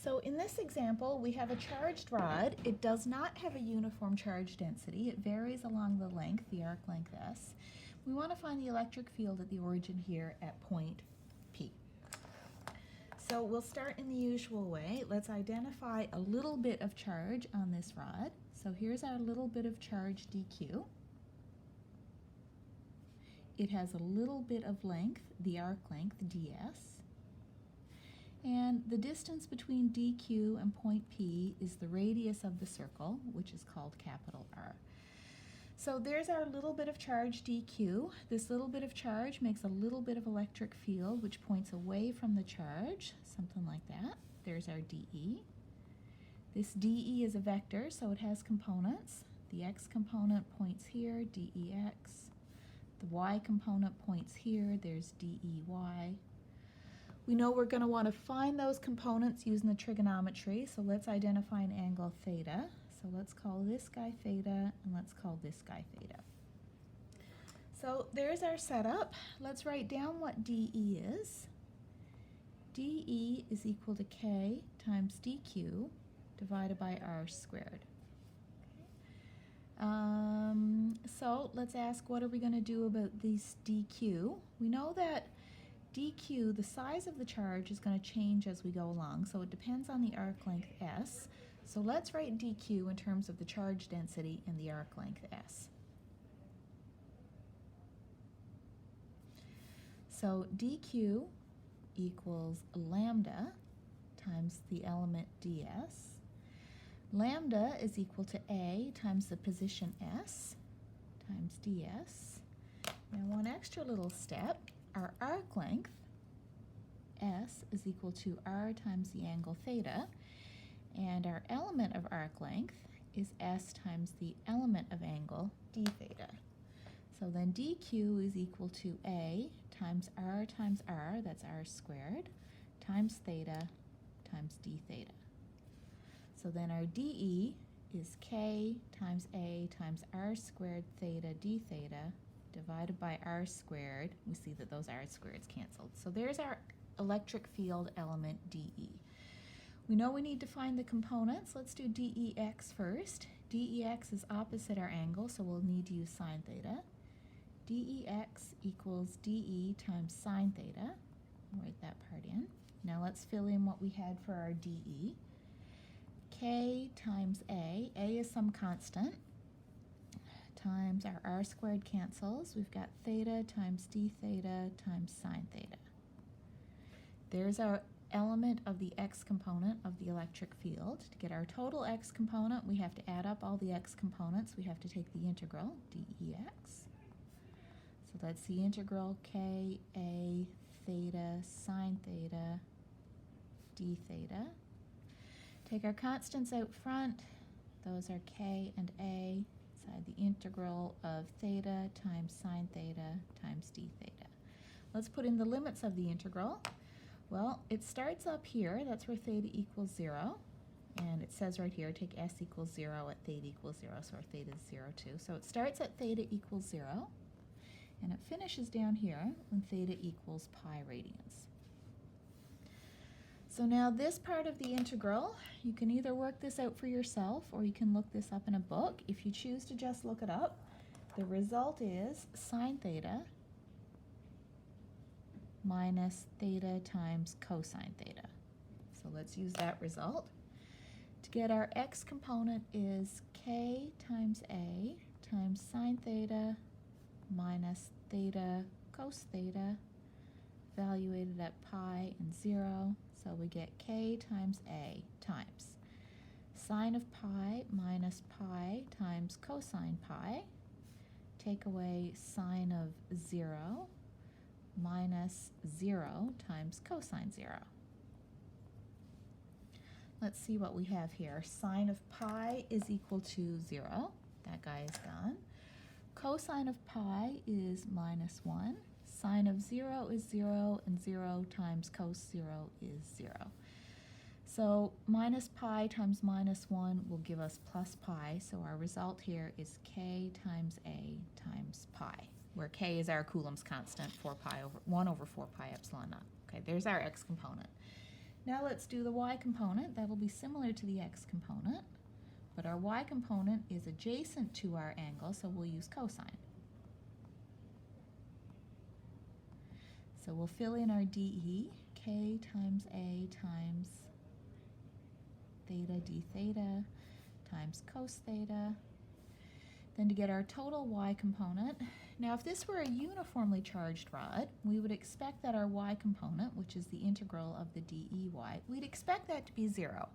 So in this example, we have a charged rod. It does not have a uniform charge density. It varies along the length, the arc length S. We want to find the electric field at the origin here at point P. So we'll start in the usual way. Let's identify a little bit of charge on this rod. So here's our little bit of charge dq. It has a little bit of length, the arc length, ds. And the distance between dq and point P is the radius of the circle, which is called capital R. So there's our little bit of charge dq. This little bit of charge makes a little bit of electric field, which points away from the charge, something like that. There's our dE. This dE is a vector, so it has components. The x component points here, dEx. The y component points here, there's dEy. We know we're going to want to find those components using the trigonometry, so let's identify an angle theta. So let's call this guy theta, and let's call this guy theta. So there's our setup. Let's write down what dE is. dE is equal to k times dq divided by r squared. So let's ask, what are we going to do about this dq? We know that dq, the size of the charge, is going to change as we go along, so it depends on the arc length s. So let's write dq in terms of the charge density and the arc length s. So dq equals lambda times the element ds. Lambda is equal to a times the position s times ds. Now one extra little step. Our arc length, S, is equal to r times the angle theta, and our element of arc length is S times the element of angle d theta. So then dq is equal to a times r, that's r squared, times theta times d theta. So then our dE is k times a times r squared theta d theta divided by r squared. We see that those r squareds canceled. So there's our electric field element dE. We know we need to find the components. Let's do dEx first. dEx is opposite our angle, so we'll need to use sine theta. dEx equals dE times sine theta. I'll write that part in. Now let's fill in what we had for our dE. K times a is some constant, times our r squared cancels. We've got theta times d theta times sine theta. There's our element of the x component of the electric field. To get our total x component, we have to add up all the x components. We have to take the integral, dEx. So that's the integral k a theta sine theta d theta. Take our constants out front. Those are k and a. The integral of theta times sine theta times d theta. Let's put in the limits of the integral. Well, it starts up here. That's where theta equals 0. And it says right here, take s equals 0 at theta equals 0. So our theta is 0 too. So it starts at theta equals 0. And it finishes down here when theta equals pi radians. So now this part of the integral, you can either work this out for yourself or you can look this up in a book. If you choose to just look it up, the result is sine theta minus theta times cosine theta. So let's use that result. To get our x component is k times a times sine theta minus theta cos theta, evaluated at pi and 0. So we get k times a times sine of pi minus pi times cosine pi, take away sine of 0 minus 0 times cosine 0. Let's see what we have here. Sine of pi is equal to 0. That guy is gone. Cosine of pi is minus 1. Sine of 0 is 0, and 0 times cos 0 is 0. So minus pi times minus 1 will give us plus pi, so our result here is k times a times pi, where k is our Coulomb's constant, 1 over 4 pi epsilon naught. Okay, there's our x component. Now let's do the y component. That'll be similar to the x component, but our y component is adjacent to our angle, so we'll use cosine. So we'll fill in our dE, k times a times theta d theta times cos theta. Then to get our total y component, now if this were a uniformly charged rod, we would expect that our y component, which is the integral of the dEy, we'd expect that to be 0,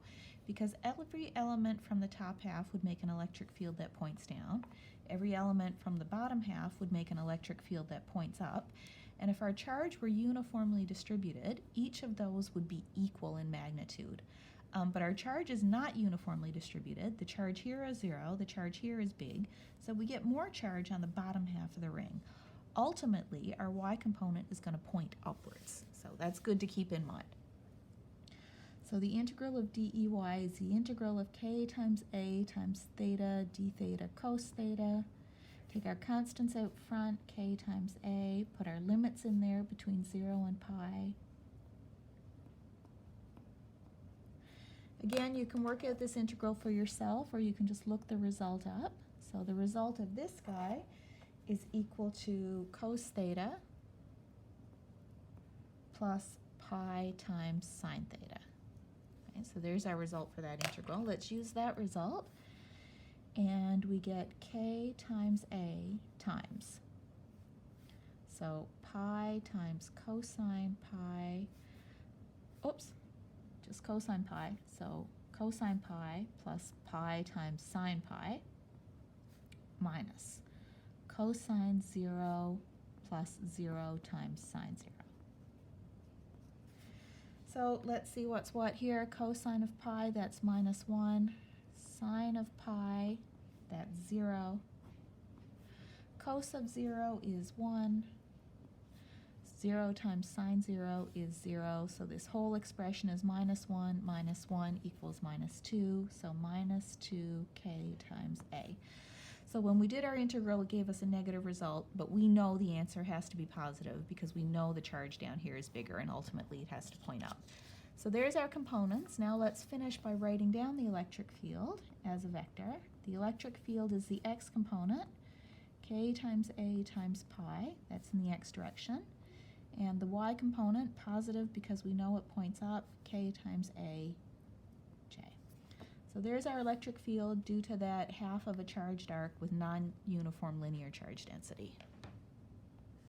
because every element from the top half would make an electric field that points down. Every element from the bottom half would make an electric field that points up. And if our charge were uniformly distributed, each of those would be equal in magnitude. But our charge is not uniformly distributed. The charge here is 0, the charge here is big, so we get more charge on the bottom half of the ring. Ultimately, our y component is going to point upwards, so that's good to keep in mind. So the integral of dEy is the integral of k times a times theta d theta cos theta. Take our constants out front, k times a, put our limits in there between 0 and pi. Again, you can work out this integral for yourself, or you can just look the result up. So the result of this guy is equal to cos theta plus pi times sine theta. Okay, so there's our result for that integral. Let's use that result, and we get k times a times. So pi times cosine pi, just cosine pi, so cosine pi plus pi times sine pi minus cosine 0 plus 0 times sine 0. So let's see what's what here. Cosine of pi, that's minus 1. Sine of pi, that's 0. Cos of 0 is 1. 0 times sine 0 is 0, so this whole expression is minus 1 equals minus 2, so minus 2k times a. So when we did our integral, it gave us a negative result, but we know the answer has to be positive because we know the charge down here is bigger and ultimately it has to point up. So there's our components. Now let's finish by writing down the electric field as a vector. The electric field is the x component, k times a times pi, that's in the x direction. And the y component, positive because we know it points up, k times a j. So there's our electric field due to that half of a charged arc with non-uniform linear charge density.